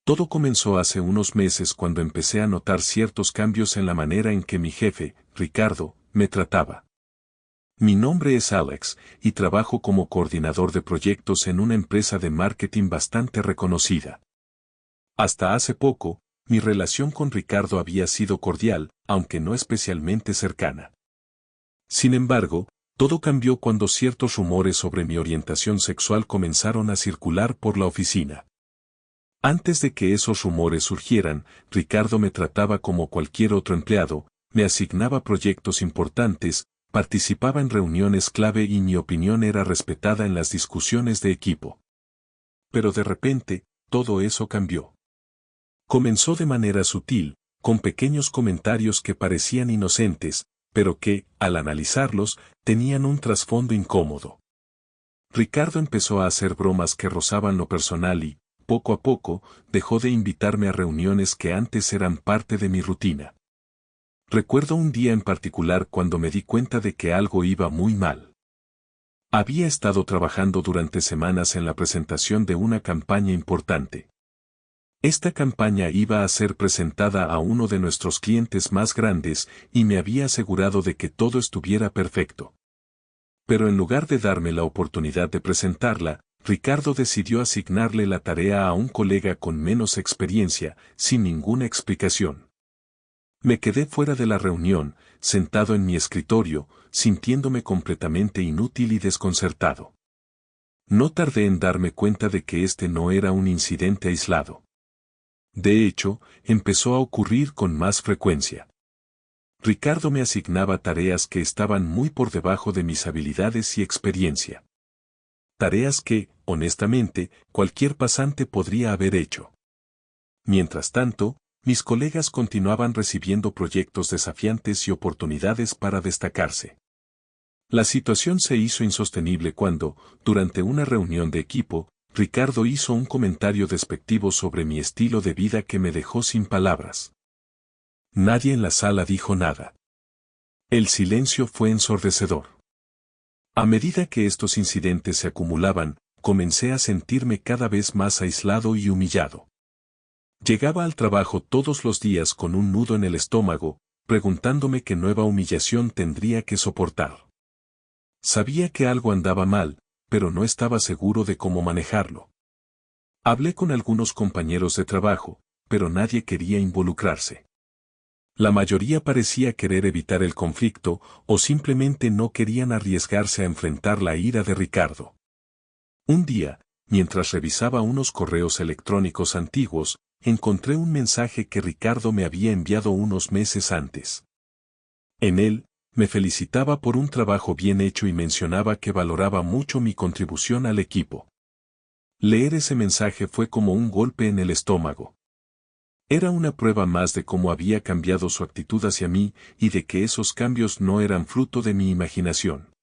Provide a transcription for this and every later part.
Todo comenzó hace unos meses cuando empecé a notar ciertos cambios en la manera en que mi jefe, Ricardo, me trataba. Mi nombre es Alex, y trabajo como coordinador de proyectos en una empresa de marketing bastante reconocida. Hasta hace poco, mi relación con Ricardo había sido cordial, aunque no especialmente cercana. Sin embargo, todo cambió cuando ciertos rumores sobre mi orientación sexual comenzaron a circular por la oficina. Antes de que esos rumores surgieran, Ricardo me trataba como cualquier otro empleado, me asignaba proyectos importantes, participaba en reuniones clave y mi opinión era respetada en las discusiones de equipo. Pero de repente, todo eso cambió. Comenzó de manera sutil, con pequeños comentarios que parecían inocentes, pero que, al analizarlos, tenían un trasfondo incómodo. Ricardo empezó a hacer bromas que rozaban lo personal y, poco a poco, dejó de invitarme a reuniones que antes eran parte de mi rutina. Recuerdo un día en particular cuando me di cuenta de que algo iba muy mal. Había estado trabajando durante semanas en la presentación de una campaña importante. Esta campaña iba a ser presentada a uno de nuestros clientes más grandes y me había asegurado de que todo estuviera perfecto. Pero en lugar de darme la oportunidad de presentarla, Ricardo decidió asignarle la tarea a un colega con menos experiencia, sin ninguna explicación. Me quedé fuera de la reunión, sentado en mi escritorio, sintiéndome completamente inútil y desconcertado. No tardé en darme cuenta de que este no era un incidente aislado. De hecho, empezó a ocurrir con más frecuencia. Ricardo me asignaba tareas que estaban muy por debajo de mis habilidades y experiencia. Tareas que, honestamente, cualquier pasante podría haber hecho. Mientras tanto, mis colegas continuaban recibiendo proyectos desafiantes y oportunidades para destacarse. La situación se hizo insostenible cuando, durante una reunión de equipo, Ricardo hizo un comentario despectivo sobre mi estilo de vida que me dejó sin palabras. Nadie en la sala dijo nada. El silencio fue ensordecedor. A medida que estos incidentes se acumulaban, comencé a sentirme cada vez más aislado y humillado. Llegaba al trabajo todos los días con un nudo en el estómago, preguntándome qué nueva humillación tendría que soportar. Sabía que algo andaba mal, pero no estaba seguro de cómo manejarlo. Hablé con algunos compañeros de trabajo, pero nadie quería involucrarse. La mayoría parecía querer evitar el conflicto o simplemente no querían arriesgarse a enfrentar la ira de Ricardo. Un día, mientras revisaba unos correos electrónicos antiguos, encontré un mensaje que Ricardo me había enviado unos meses antes. En él, me felicitaba por un trabajo bien hecho y mencionaba que valoraba mucho mi contribución al equipo. Leer ese mensaje fue como un golpe en el estómago. Era una prueba más de cómo había cambiado su actitud hacia mí y de que esos cambios no eran fruto de mi imaginación.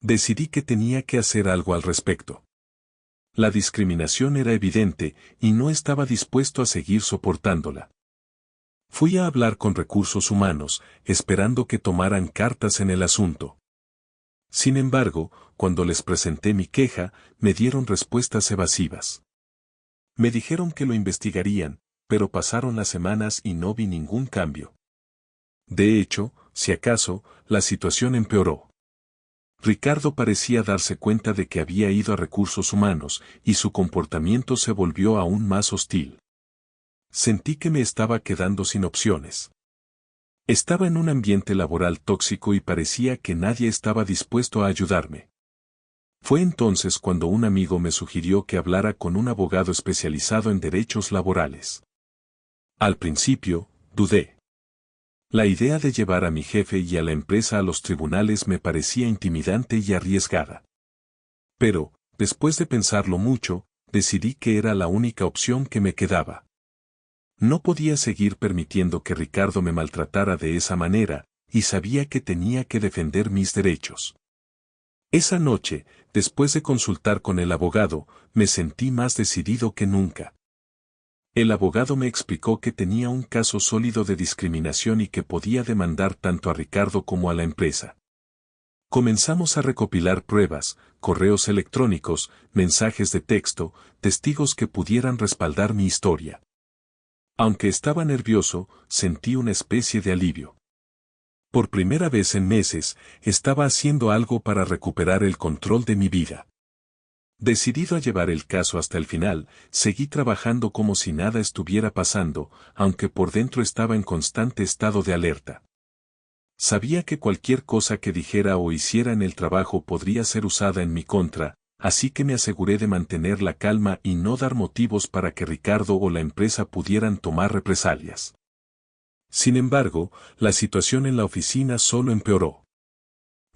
Decidí que tenía que hacer algo al respecto. La discriminación era evidente y no estaba dispuesto a seguir soportándola. Fui a hablar con recursos humanos, esperando que tomaran cartas en el asunto. Sin embargo, cuando les presenté mi queja, me dieron respuestas evasivas. Me dijeron que lo investigarían, pero pasaron las semanas y no vi ningún cambio. De hecho, si acaso, la situación empeoró. Ricardo parecía darse cuenta de que había ido a recursos humanos, y su comportamiento se volvió aún más hostil. Sentí que me estaba quedando sin opciones. Estaba en un ambiente laboral tóxico y parecía que nadie estaba dispuesto a ayudarme. Fue entonces cuando un amigo me sugirió que hablara con un abogado especializado en derechos laborales. Al principio, dudé. La idea de llevar a mi jefe y a la empresa a los tribunales me parecía intimidante y arriesgada. Pero, después de pensarlo mucho, decidí que era la única opción que me quedaba. No podía seguir permitiendo que Ricardo me maltratara de esa manera, y sabía que tenía que defender mis derechos. Esa noche, después de consultar con el abogado, me sentí más decidido que nunca. El abogado me explicó que tenía un caso sólido de discriminación y que podía demandar tanto a Ricardo como a la empresa. Comenzamos a recopilar pruebas, correos electrónicos, mensajes de texto, testigos que pudieran respaldar mi historia. Aunque estaba nervioso, sentí una especie de alivio. Por primera vez en meses, estaba haciendo algo para recuperar el control de mi vida. Decidido a llevar el caso hasta el final, seguí trabajando como si nada estuviera pasando, aunque por dentro estaba en constante estado de alerta. Sabía que cualquier cosa que dijera o hiciera en el trabajo podría ser usada en mi contra, así que me aseguré de mantener la calma y no dar motivos para que Ricardo o la empresa pudieran tomar represalias. Sin embargo, la situación en la oficina solo empeoró.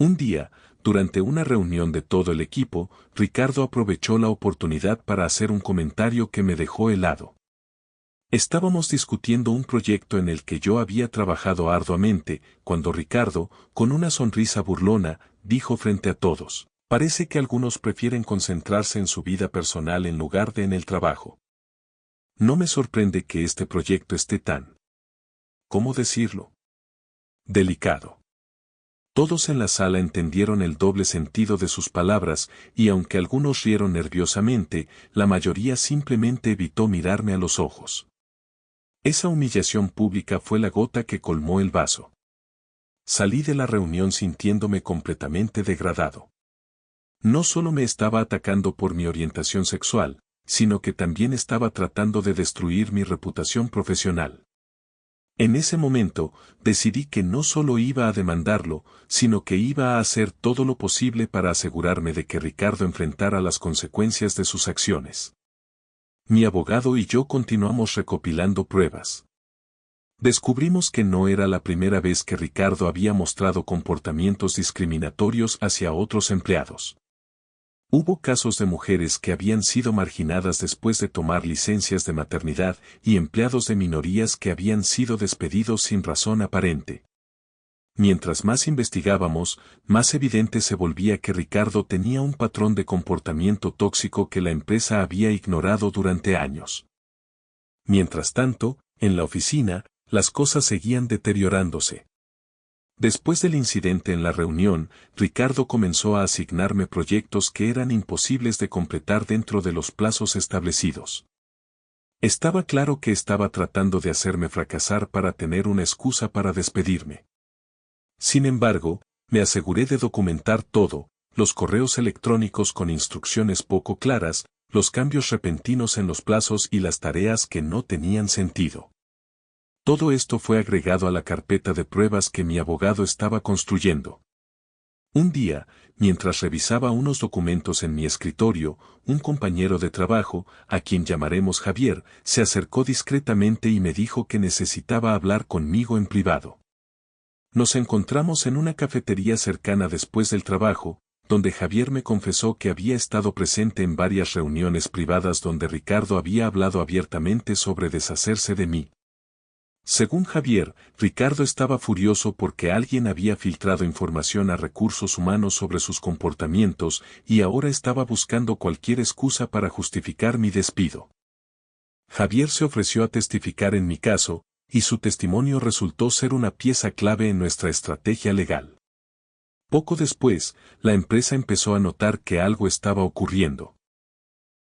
Un día, durante una reunión de todo el equipo, Ricardo aprovechó la oportunidad para hacer un comentario que me dejó helado. Estábamos discutiendo un proyecto en el que yo había trabajado arduamente, cuando Ricardo, con una sonrisa burlona, dijo frente a todos: parece que algunos prefieren concentrarse en su vida personal en lugar de en el trabajo. No me sorprende que este proyecto esté tan, ¿cómo decirlo?, delicado. Todos en la sala entendieron el doble sentido de sus palabras, y aunque algunos rieron nerviosamente, la mayoría simplemente evitó mirarme a los ojos. Esa humillación pública fue la gota que colmó el vaso. Salí de la reunión sintiéndome completamente degradado. No solo me estaba atacando por mi orientación sexual, sino que también estaba tratando de destruir mi reputación profesional. En ese momento, decidí que no solo iba a demandarlo, sino que iba a hacer todo lo posible para asegurarme de que Ricardo enfrentara las consecuencias de sus acciones. Mi abogado y yo continuamos recopilando pruebas. Descubrimos que no era la primera vez que Ricardo había mostrado comportamientos discriminatorios hacia otros empleados. Hubo casos de mujeres que habían sido marginadas después de tomar licencias de maternidad y empleados de minorías que habían sido despedidos sin razón aparente. Mientras más investigábamos, más evidente se volvía que Ricardo tenía un patrón de comportamiento tóxico que la empresa había ignorado durante años. Mientras tanto, en la oficina, las cosas seguían deteriorándose. Después del incidente en la reunión, Ricardo comenzó a asignarme proyectos que eran imposibles de completar dentro de los plazos establecidos. Estaba claro que estaba tratando de hacerme fracasar para tener una excusa para despedirme. Sin embargo, me aseguré de documentar todo: los correos electrónicos con instrucciones poco claras, los cambios repentinos en los plazos y las tareas que no tenían sentido. Todo esto fue agregado a la carpeta de pruebas que mi abogado estaba construyendo. Un día, mientras revisaba unos documentos en mi escritorio, un compañero de trabajo, a quien llamaremos Javier, se acercó discretamente y me dijo que necesitaba hablar conmigo en privado. Nos encontramos en una cafetería cercana después del trabajo, donde Javier me confesó que había estado presente en varias reuniones privadas donde Ricardo había hablado abiertamente sobre deshacerse de mí. Según Javier, Ricardo estaba furioso porque alguien había filtrado información a recursos humanos sobre sus comportamientos y ahora estaba buscando cualquier excusa para justificar mi despido. Javier se ofreció a testificar en mi caso, y su testimonio resultó ser una pieza clave en nuestra estrategia legal. Poco después, la empresa empezó a notar que algo estaba ocurriendo.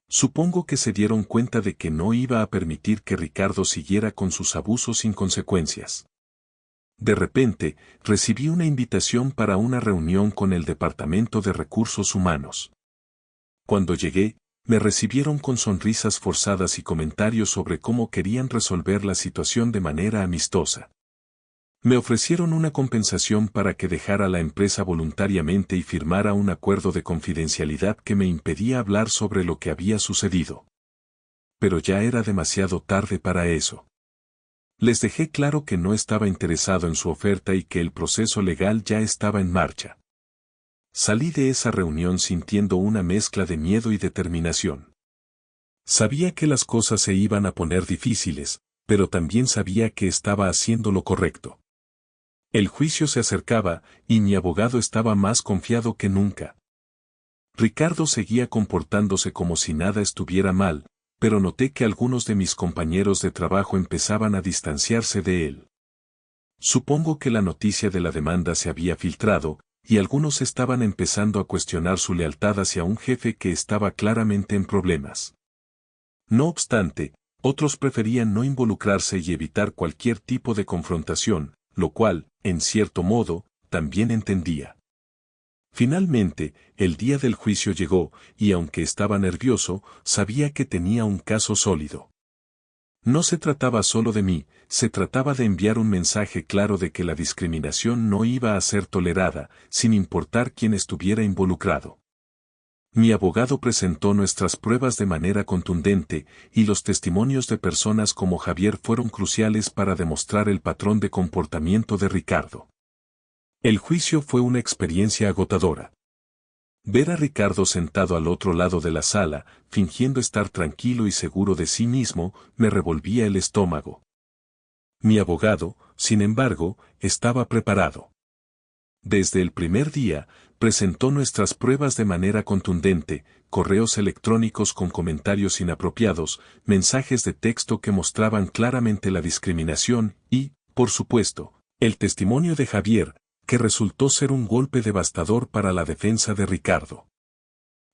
Supongo que se dieron cuenta de que no iba a permitir que Ricardo siguiera con sus abusos sin consecuencias. De repente, recibí una invitación para una reunión con el Departamento de Recursos Humanos. Cuando llegué, me recibieron con sonrisas forzadas y comentarios sobre cómo querían resolver la situación de manera amistosa. Me ofrecieron una compensación para que dejara la empresa voluntariamente y firmara un acuerdo de confidencialidad que me impedía hablar sobre lo que había sucedido. Pero ya era demasiado tarde para eso. Les dejé claro que no estaba interesado en su oferta y que el proceso legal ya estaba en marcha. Salí de esa reunión sintiendo una mezcla de miedo y determinación. Sabía que las cosas se iban a poner difíciles, pero también sabía que estaba haciendo lo correcto. El juicio se acercaba, y mi abogado estaba más confiado que nunca. Ricardo seguía comportándose como si nada estuviera mal, pero noté que algunos de mis compañeros de trabajo empezaban a distanciarse de él. Supongo que la noticia de la demanda se había filtrado, y algunos estaban empezando a cuestionar su lealtad hacia un jefe que estaba claramente en problemas. No obstante, otros preferían no involucrarse y evitar cualquier tipo de confrontación, lo cual, en cierto modo, también entendía. Finalmente, el día del juicio llegó, y aunque estaba nervioso, sabía que tenía un caso sólido. No se trataba solo de mí, se trataba de enviar un mensaje claro de que la discriminación no iba a ser tolerada, sin importar quién estuviera involucrado. Mi abogado presentó nuestras pruebas de manera contundente, y los testimonios de personas como Javier fueron cruciales para demostrar el patrón de comportamiento de Ricardo. El juicio fue una experiencia agotadora. Ver a Ricardo sentado al otro lado de la sala, fingiendo estar tranquilo y seguro de sí mismo, me revolvía el estómago. Mi abogado, sin embargo, estaba preparado. Desde el primer día, presentó nuestras pruebas de manera contundente, correos electrónicos con comentarios inapropiados, mensajes de texto que mostraban claramente la discriminación y, por supuesto, el testimonio de Javier, que resultó ser un golpe devastador para la defensa de Ricardo.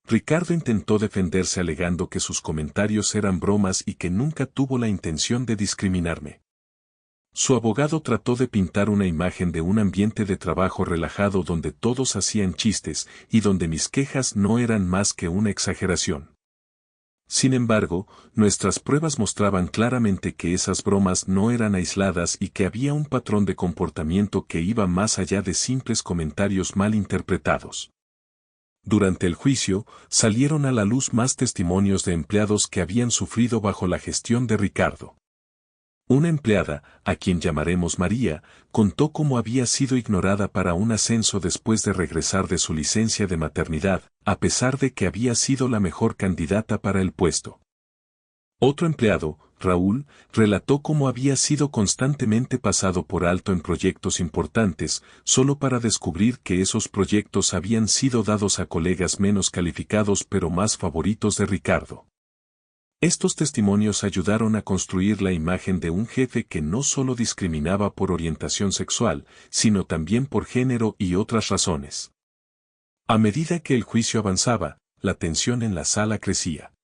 Ricardo intentó defenderse alegando que sus comentarios eran bromas y que nunca tuvo la intención de discriminarme. Su abogado trató de pintar una imagen de un ambiente de trabajo relajado donde todos hacían chistes y donde mis quejas no eran más que una exageración. Sin embargo, nuestras pruebas mostraban claramente que esas bromas no eran aisladas y que había un patrón de comportamiento que iba más allá de simples comentarios mal interpretados. Durante el juicio, salieron a la luz más testimonios de empleados que habían sufrido bajo la gestión de Ricardo. Una empleada, a quien llamaremos María, contó cómo había sido ignorada para un ascenso después de regresar de su licencia de maternidad, a pesar de que había sido la mejor candidata para el puesto. Otro empleado, Raúl, relató cómo había sido constantemente pasado por alto en proyectos importantes, solo para descubrir que esos proyectos habían sido dados a colegas menos calificados pero más favoritos de Ricardo. Estos testimonios ayudaron a construir la imagen de un jefe que no solo discriminaba por orientación sexual, sino también por género y otras razones. A medida que el juicio avanzaba, la tensión en la sala crecía.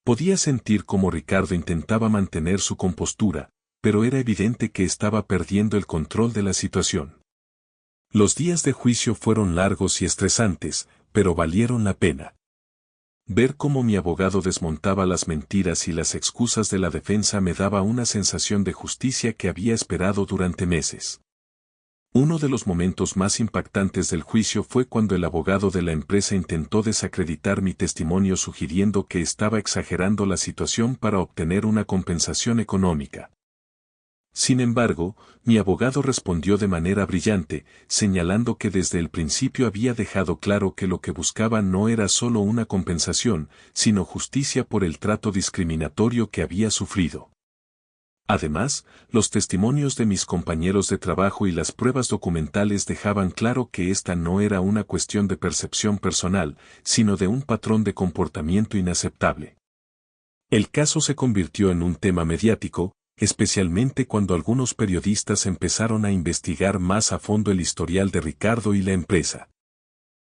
Podía sentir cómo Ricardo intentaba mantener su compostura, pero era evidente que estaba perdiendo el control de la situación. Los días de juicio fueron largos y estresantes, pero valieron la pena. Ver cómo mi abogado desmontaba las mentiras y las excusas de la defensa me daba una sensación de justicia que había esperado durante meses. Uno de los momentos más impactantes del juicio fue cuando el abogado de la empresa intentó desacreditar mi testimonio sugiriendo que estaba exagerando la situación para obtener una compensación económica. Sin embargo, mi abogado respondió de manera brillante, señalando que desde el principio había dejado claro que lo que buscaba no era solo una compensación, sino justicia por el trato discriminatorio que había sufrido. Además, los testimonios de mis compañeros de trabajo y las pruebas documentales dejaban claro que esta no era una cuestión de percepción personal, sino de un patrón de comportamiento inaceptable. El caso se convirtió en un tema mediático, especialmente cuando algunos periodistas empezaron a investigar más a fondo el historial de Ricardo y la empresa.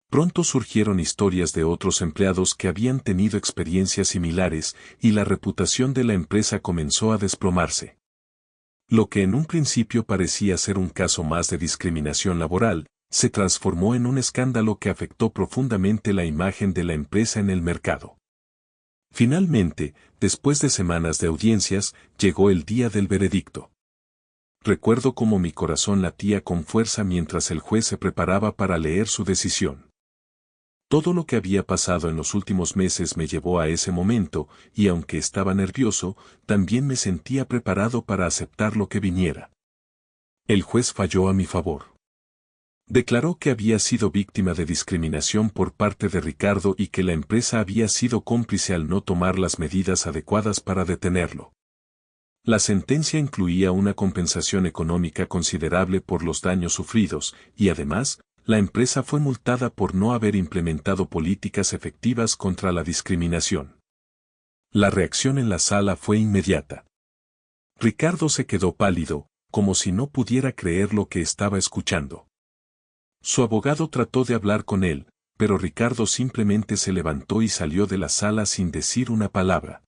Pronto surgieron historias de otros empleados que habían tenido experiencias similares y la reputación de la empresa comenzó a desplomarse. Lo que en un principio parecía ser un caso más de discriminación laboral, se transformó en un escándalo que afectó profundamente la imagen de la empresa en el mercado. Finalmente, después de semanas de audiencias, llegó el día del veredicto. Recuerdo cómo mi corazón latía con fuerza mientras el juez se preparaba para leer su decisión. Todo lo que había pasado en los últimos meses me llevó a ese momento, y aunque estaba nervioso, también me sentía preparado para aceptar lo que viniera. El juez falló a mi favor. Declaró que había sido víctima de discriminación por parte de Ricardo y que la empresa había sido cómplice al no tomar las medidas adecuadas para detenerlo. La sentencia incluía una compensación económica considerable por los daños sufridos, y además, la empresa fue multada por no haber implementado políticas efectivas contra la discriminación. La reacción en la sala fue inmediata. Ricardo se quedó pálido, como si no pudiera creer lo que estaba escuchando. Su abogado trató de hablar con él, pero Ricardo simplemente se levantó y salió de la sala sin decir una palabra.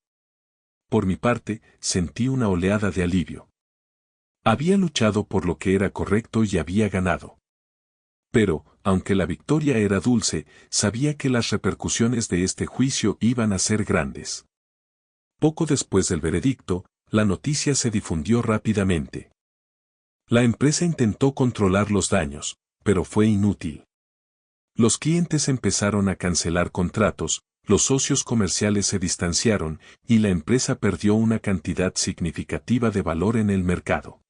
Por mi parte, sentí una oleada de alivio. Había luchado por lo que era correcto y había ganado. Pero, aunque la victoria era dulce, sabía que las repercusiones de este juicio iban a ser grandes. Poco después del veredicto, la noticia se difundió rápidamente. La empresa intentó controlar los daños, pero fue inútil. Los clientes empezaron a cancelar contratos, los socios comerciales se distanciaron, y la empresa perdió una cantidad significativa de valor en el mercado.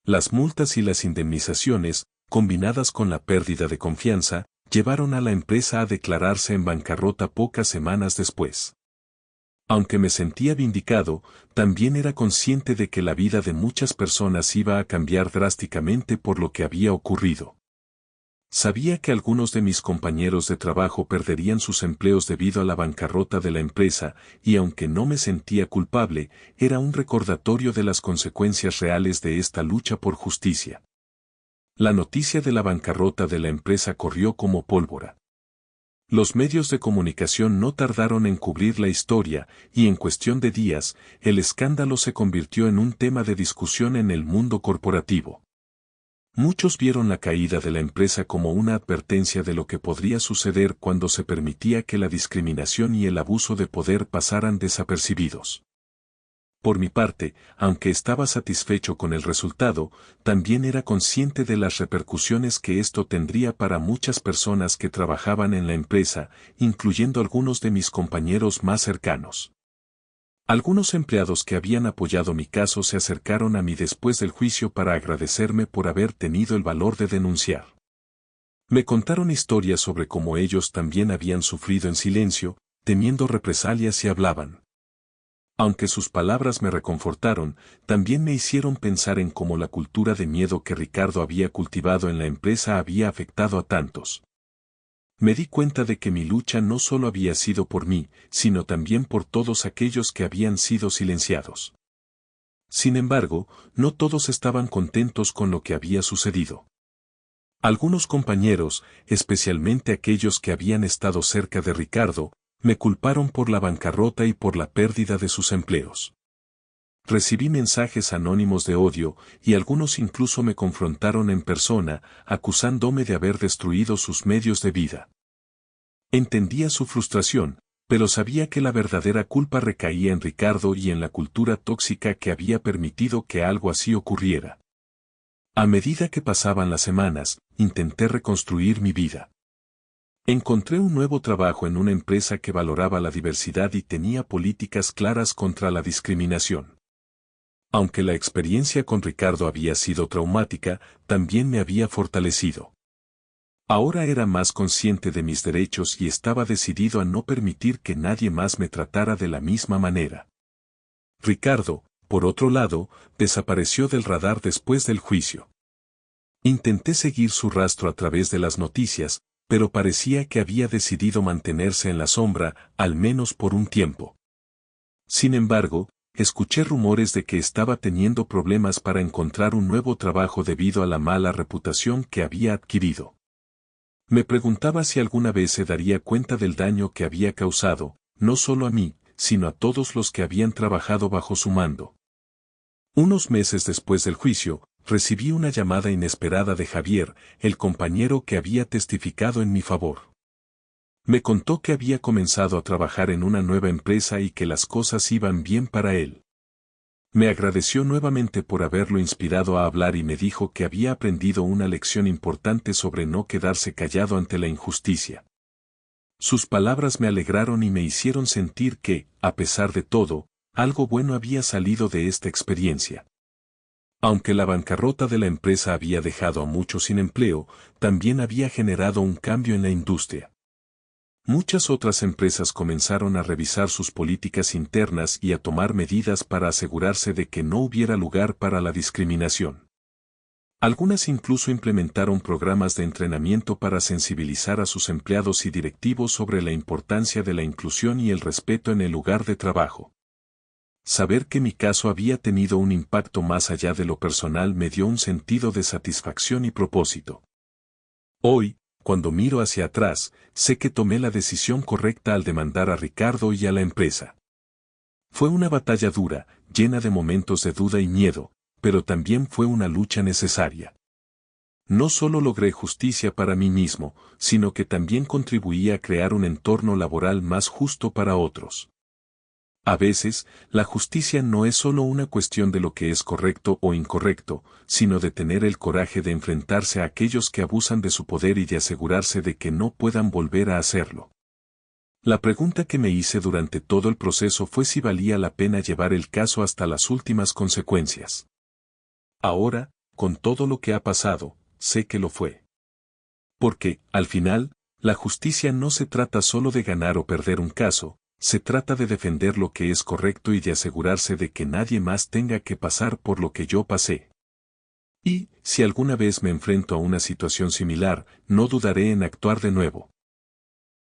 Las multas y las indemnizaciones, combinadas con la pérdida de confianza, llevaron a la empresa a declararse en bancarrota pocas semanas después. Aunque me sentía vindicado, también era consciente de que la vida de muchas personas iba a cambiar drásticamente por lo que había ocurrido. Sabía que algunos de mis compañeros de trabajo perderían sus empleos debido a la bancarrota de la empresa, y aunque no me sentía culpable, era un recordatorio de las consecuencias reales de esta lucha por justicia. La noticia de la bancarrota de la empresa corrió como pólvora. Los medios de comunicación no tardaron en cubrir la historia, y en cuestión de días, el escándalo se convirtió en un tema de discusión en el mundo corporativo. Muchos vieron la caída de la empresa como una advertencia de lo que podría suceder cuando se permitía que la discriminación y el abuso de poder pasaran desapercibidos. Por mi parte, aunque estaba satisfecho con el resultado, también era consciente de las repercusiones que esto tendría para muchas personas que trabajaban en la empresa, incluyendo algunos de mis compañeros más cercanos. Algunos empleados que habían apoyado mi caso se acercaron a mí después del juicio para agradecerme por haber tenido el valor de denunciar. Me contaron historias sobre cómo ellos también habían sufrido en silencio, temiendo represalias y hablaban. Aunque sus palabras me reconfortaron, también me hicieron pensar en cómo la cultura de miedo que Ricardo había cultivado en la empresa había afectado a tantos. Me di cuenta de que mi lucha no solo había sido por mí, sino también por todos aquellos que habían sido silenciados. Sin embargo, no todos estaban contentos con lo que había sucedido. Algunos compañeros, especialmente aquellos que habían estado cerca de Ricardo, me culparon por la bancarrota y por la pérdida de sus empleos. Recibí mensajes anónimos de odio, y algunos incluso me confrontaron en persona, acusándome de haber destruido sus medios de vida. Entendía su frustración, pero sabía que la verdadera culpa recaía en Ricardo y en la cultura tóxica que había permitido que algo así ocurriera. A medida que pasaban las semanas, intenté reconstruir mi vida. Encontré un nuevo trabajo en una empresa que valoraba la diversidad y tenía políticas claras contra la discriminación. Aunque la experiencia con Ricardo había sido traumática, también me había fortalecido. Ahora era más consciente de mis derechos y estaba decidido a no permitir que nadie más me tratara de la misma manera. Ricardo, por otro lado, desapareció del radar después del juicio. Intenté seguir su rastro a través de las noticias, pero parecía que había decidido mantenerse en la sombra, al menos por un tiempo. Sin embargo, escuché rumores de que estaba teniendo problemas para encontrar un nuevo trabajo debido a la mala reputación que había adquirido. Me preguntaba si alguna vez se daría cuenta del daño que había causado, no solo a mí, sino a todos los que habían trabajado bajo su mando. Unos meses después del juicio, recibí una llamada inesperada de Javier, el compañero que había testificado en mi favor. Me contó que había comenzado a trabajar en una nueva empresa y que las cosas iban bien para él. Me agradeció nuevamente por haberlo inspirado a hablar y me dijo que había aprendido una lección importante sobre no quedarse callado ante la injusticia. Sus palabras me alegraron y me hicieron sentir que, a pesar de todo, algo bueno había salido de esta experiencia. Aunque la bancarrota de la empresa había dejado a muchos sin empleo, también había generado un cambio en la industria. Muchas otras empresas comenzaron a revisar sus políticas internas y a tomar medidas para asegurarse de que no hubiera lugar para la discriminación. Algunas incluso implementaron programas de entrenamiento para sensibilizar a sus empleados y directivos sobre la importancia de la inclusión y el respeto en el lugar de trabajo. Saber que mi caso había tenido un impacto más allá de lo personal me dio un sentido de satisfacción y propósito. Hoy, cuando miro hacia atrás, sé que tomé la decisión correcta al demandar a Ricardo y a la empresa. Fue una batalla dura, llena de momentos de duda y miedo, pero también fue una lucha necesaria. No solo logré justicia para mí mismo, sino que también contribuí a crear un entorno laboral más justo para otros. A veces, la justicia no es solo una cuestión de lo que es correcto o incorrecto, sino de tener el coraje de enfrentarse a aquellos que abusan de su poder y de asegurarse de que no puedan volver a hacerlo. La pregunta que me hice durante todo el proceso fue si valía la pena llevar el caso hasta las últimas consecuencias. Ahora, con todo lo que ha pasado, sé que lo fue. Porque, al final, la justicia no se trata solo de ganar o perder un caso, se trata de defender lo que es correcto y de asegurarse de que nadie más tenga que pasar por lo que yo pasé. Y, si alguna vez me enfrento a una situación similar, no dudaré en actuar de nuevo.